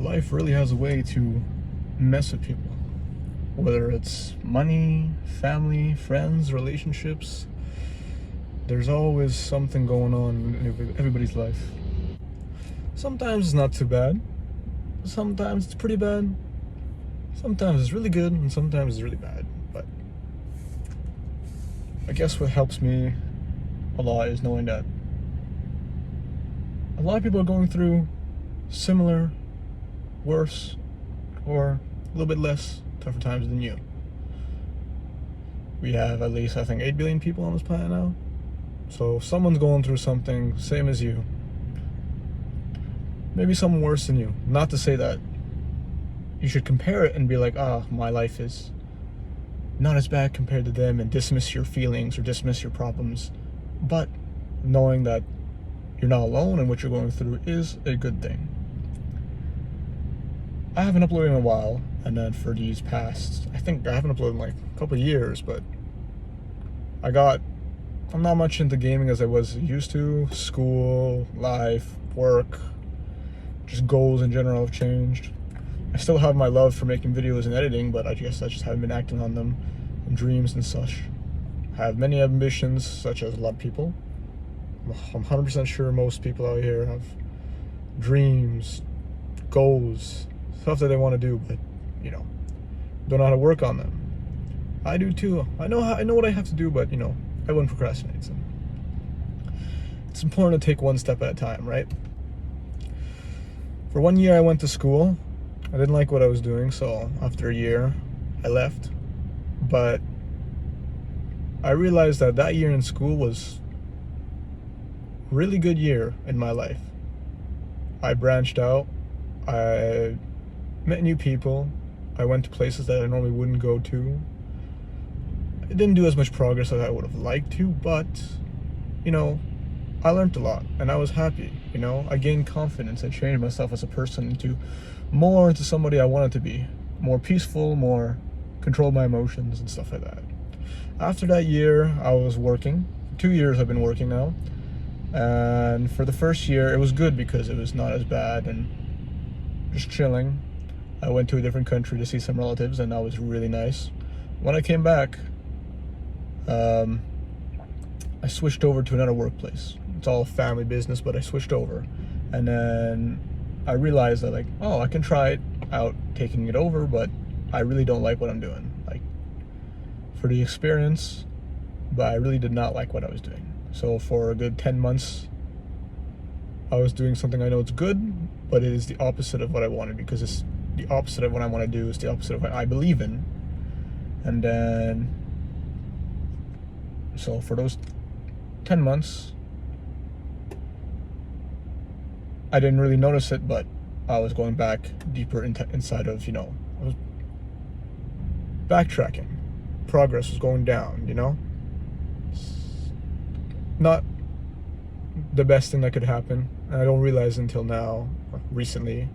life really has a way to mess with people. Whether it's money, family, friends, relationships, there's always something going on in everybody's life. Sometimes it's not too bad. Sometimes it's pretty bad. Sometimes it's really good, and sometimes it's really bad. But I guess what helps me a lot is knowing that a lot of people are going through similar, worse, or a little bit less tougher times than you. We have at least, I think, 8 billion people on this planet now. So if someone's going through something same as you, maybe someone worse than you. Not to say that you should compare it and be like, my life is not as bad compared to them, and dismiss your feelings or dismiss your problems. But knowing that you're not alone and what you're going through is a good thing. I haven't uploaded in a while, and then for these past, I think I haven't uploaded in like a couple of years, but I'm not much into gaming as I was used to. School, life, work, just goals in general have changed. I still have my love for making videos and editing, but I guess I just haven't been acting on them, and dreams and such. I have many ambitions, such as a lot of people. I'm 100% sure most people out here have dreams, goals, stuff that they want to do, but don't know how to work on them. I do too. I know what I have to do, but I wouldn't procrastinate. So it's important to take one step at a time, right? For 1 year I went to school. I didn't like what I was doing, so after a year I left. But I realized that year in school was a really good year in my life. I branched out. I met new people. I went to places that I normally wouldn't go to. I didn't do as much progress as I would have liked to, but I learned a lot and I was happy. I gained confidence. I changed myself as a person into somebody I wanted to be. More peaceful, more control my emotions and stuff like that. After that year, I was working. 2 years I've been working now. And for the first year, it was good because it was not as bad and just chilling. I went to a different country to see some relatives, and that was really nice. When I came back, I switched over to another workplace. It's all family business, but I switched over. And then I realized that I can try it out taking it over, but I really don't like what I'm doing. For the experience, but I really did not like what I was doing. So for a good 10 months, I was doing something I know it's good, but it is the opposite of what I wanted, because it's the opposite of what I want to do. It's the opposite of what I believe in. And then, so for those 10 months, I didn't really notice it, but I was going back deeper inside of, I was backtracking. Progress was going down, Not the best thing that could happen. And I don't realize until now, recently.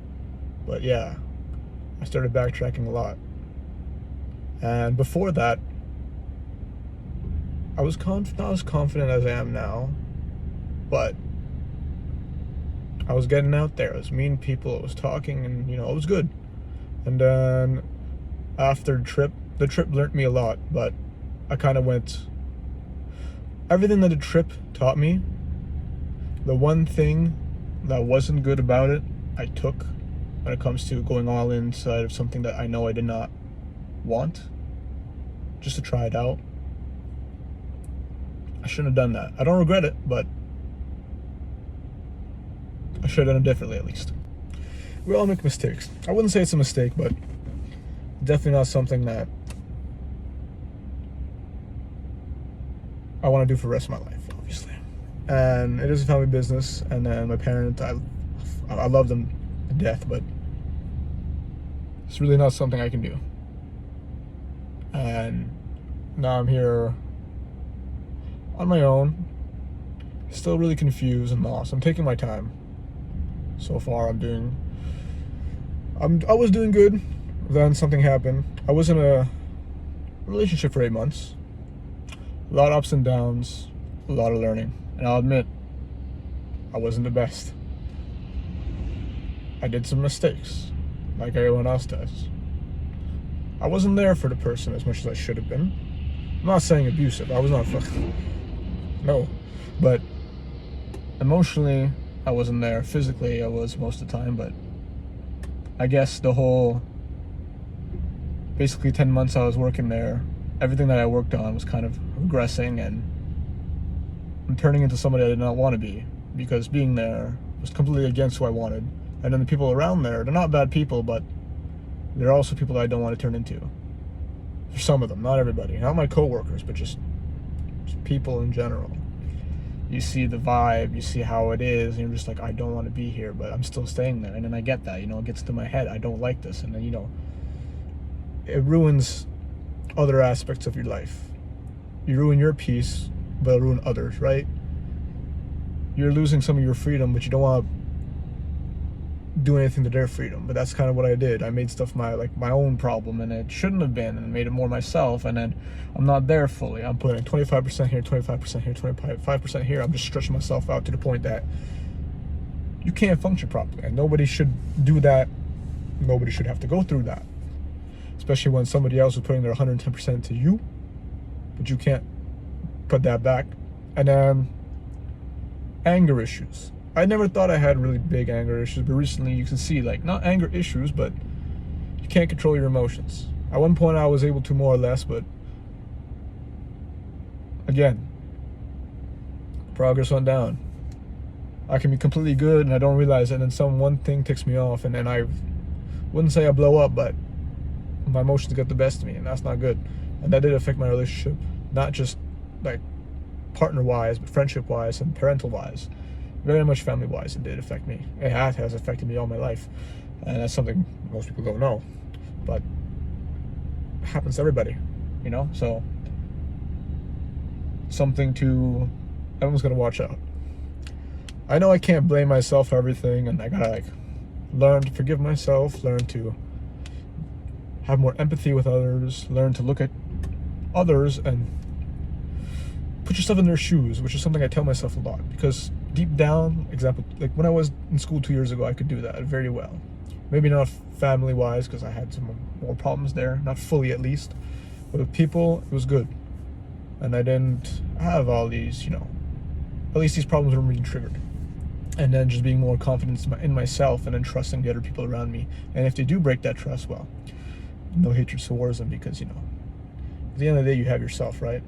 But yeah, I started backtracking a lot. And before that, I was not as confident as I am now, but I was getting out there. I was meeting people, I was talking, and it was good. And then after the trip learned me a lot, but I kind of went, everything that the trip taught me, the one thing that wasn't good about it, I took when it comes to going all inside of something that I know I did not want, just to try it out. I shouldn't have done that. I don't regret it, but I should have done it differently at least. We all make mistakes. I wouldn't say it's a mistake, but definitely not something that I want to do for the rest of my life, obviously. And it is a family business, and then my parents, I love them to death, but it's really not something I can do. And now I'm here on my own, still really confused and lost. I'm taking my time. So far, I was doing good. Then something happened. I was in a relationship for 8 months. A lot of ups and downs, a lot of learning. And I'll admit, I wasn't the best. I did some mistakes. like everyone else does. I wasn't there for the person as much as I should have been. I'm not saying abusive. I was not fucking... No. But emotionally, I wasn't there. Physically, I was most of the time, but I guess the whole... Basically 10 months I was working there, everything that I worked on was kind of regressing, and I'm turning into somebody I did not want to be, because being there was completely against who I wanted. And then the people around there, they're not bad people, but they're also people that I don't want to turn into. For some of them, not everybody. Not my coworkers, but just people in general. You see the vibe, you see how it is, and you're just like, I don't want to be here, but I'm still staying there. And then I get that, it gets to my head, I don't like this. And then, it ruins other aspects of your life. You ruin your peace, but it'll ruin others, right? You're losing some of your freedom, but you don't want to do anything to their freedom. But that's kind of what I did. I made stuff my own problem, and it shouldn't have been, and made it more myself. And then I'm not there fully. I'm putting 25% here, 25% here, 25% here. I'm just stretching myself out to the point that you can't function properly, and nobody should do that. Nobody should have to go through that, especially when somebody else is putting their 110% into you, but you can't put that back. And then anger issues. I never thought I had really big anger issues, but recently you can see, not anger issues, but you can't control your emotions. At one point I was able to, more or less, but again, progress went down. I can be completely good and I don't realize it, and then one thing ticks me off, and then I wouldn't say I blow up, but my emotions get the best of me, and that's not good. And that did affect my relationship, not just partner wise, but friendship wise and parental wise. Very much family wise, it did affect me. It has affected me all my life, and that's something most people don't know, but it happens to everybody, so something to everyone's gonna watch out. I know I can't blame myself for everything, and I gotta learn to forgive myself, learn to have more empathy with others, learn to look at others and put yourself in their shoes, which is something I tell myself a lot, because deep down, when I was in school 2 years ago, I could do that very well. Maybe not family wise, because I had some more problems there, not fully at least, but with people it was good, and I didn't have all these, at least these problems weren't being triggered. And then just being more confident in myself, and then trusting the other people around me. And if they do break that trust, well, no hatred towards them, because at the end of the day you have yourself, right?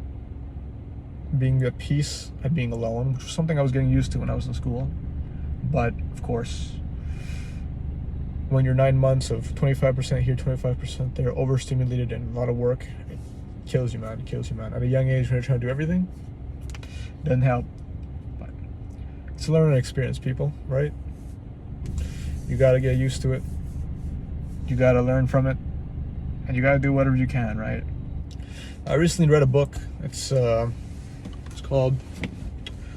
Being at peace and being alone, which was something I was getting used to when I was in school. But of course, when you're 9 months of 25% here, 25% there, overstimulated and a lot of work, it kills you, man. It kills you, man. At a young age when you're trying to do everything, doesn't help. But it's a learning experience, people, right? You gotta get used to it. You gotta learn from it, and you gotta do whatever you can, right? I recently read a book. It's called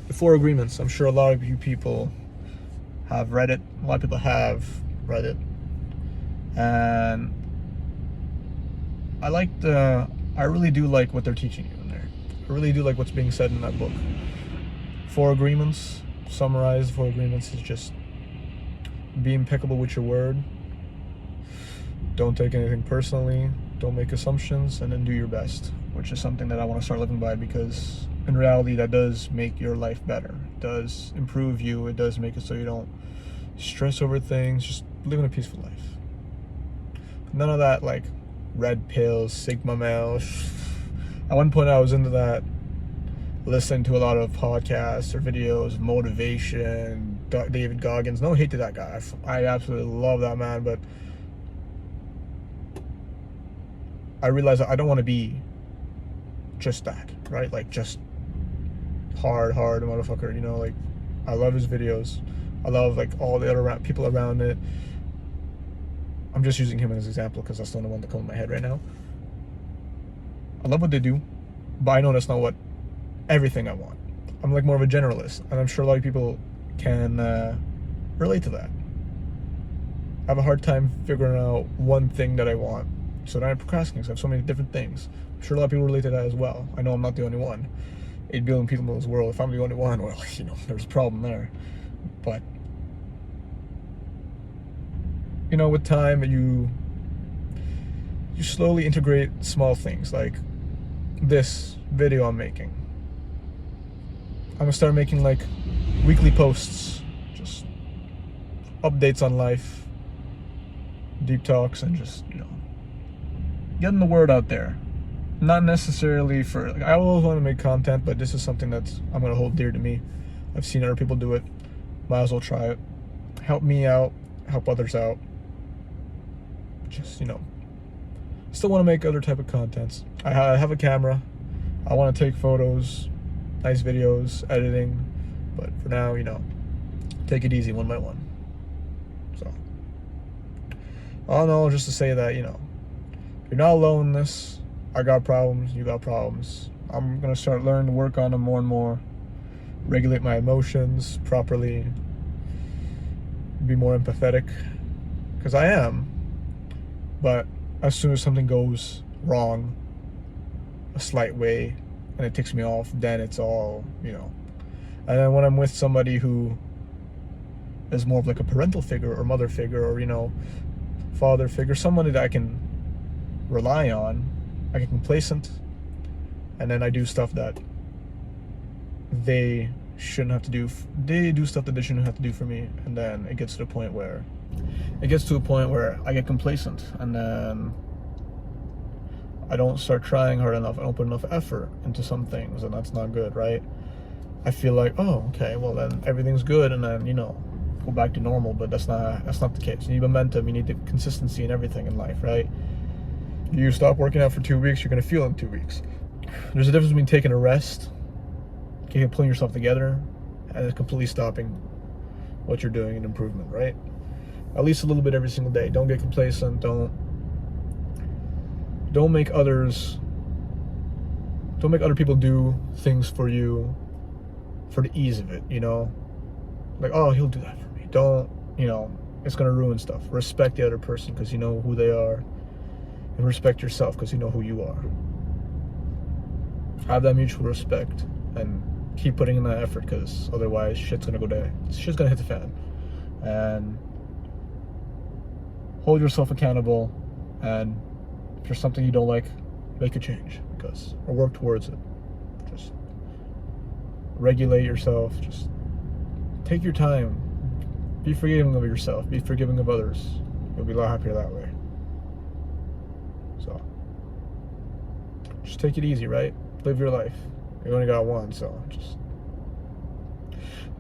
The Four Agreements. I'm sure a lot of you people have read it. A lot of people have read it, and I really do like what they're teaching you in there. I really do like what's being said in that book. Four Agreements, summarize the Four Agreements, is just be impeccable with your word. Don't take anything personally. Don't make assumptions, and then do your best, which is something that I want to start living by, because in reality that does make your life better. It does improve you. It does make it so you don't stress over things. Just living a peaceful life. None of that red pills, Sigma male. At one point I was into that, listening to a lot of podcasts or videos, motivation, David Goggins. No hate to that guy. I absolutely love that man, but I realized that I don't want to be just that, right? Just hard motherfucker, I love his videos. I love all the other people around it. I'm just using him as an example because that's the only one that comes in my head right now. I love what they do, but I know that's not what everything I want. I'm more of a generalist, and I'm sure a lot of people can relate to that. I have a hard time figuring out one thing that I want, so then I procrastinate because I have so many different things. I'm sure a lot of people relate to that as well. I know I'm not the only one. 8 billion people in this world. If I'm the only one, well, there's a problem there. But you know, with time, you slowly integrate small things like this video I'm making. I'm gonna start making like weekly posts, just updates on life, deep talks, and just, you know, getting the word out there. Not necessarily for, like, I always want to make content, but this is something that's I'm gonna hold dear to me. I've seen other people do it. Might as well try it. Help me out, help others out. Just, you know, still want to make other type of contents. I have a camera. I want to take photos, nice videos, editing, but for now, you know, take it easy one by one. So, all in all, just to say that, you know, you're not alone in this. I got problems, you got problems. I'm gonna start learning to work on them more and more, regulate my emotions properly, be more empathetic, because I am. But as soon as something goes wrong, a slight way, and it ticks me off, then it's all, you know. And then when I'm with somebody who is more of like a parental figure or mother figure or, you know, father figure, somebody that I can rely on, I get complacent, and then I do stuff that they shouldn't have to do. They do stuff that they shouldn't have to do for me, and then it gets to a point where I get complacent, and then I don't start trying hard enough. I don't put enough effort into some things, and that's not good, right? I feel like, oh, okay, well then everything's good, and then, you know, go back to normal. But that's not the case. You need momentum. You need the consistency in everything in life, right? You stop working out for 2 weeks, you're gonna feel it in 2 weeks. There's a difference between taking a rest, pulling yourself together, and completely stopping what you're doing in improvement, right? At least a little bit every single day. Don't get complacent. Don't make other people do things for you for the ease of it, you know? Like, oh, he'll do that for me. Don't, you know, it's gonna ruin stuff. Respect the other person because you know who they are, and respect yourself because you know who you are. Have that mutual respect and keep putting in that effort, because otherwise shit's gonna go down. Shit's gonna hit the fan. And hold yourself accountable, and if there's something you don't like, make a change, or work towards it. Just regulate yourself. Just take your time. Be forgiving of yourself. Be forgiving of others. You'll be a lot happier that way. So, just take it easy, right? Live your life. You only got one, so just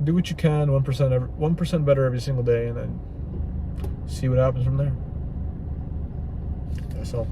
do what you can, 1% better every single day, and then see what happens from there. That's all.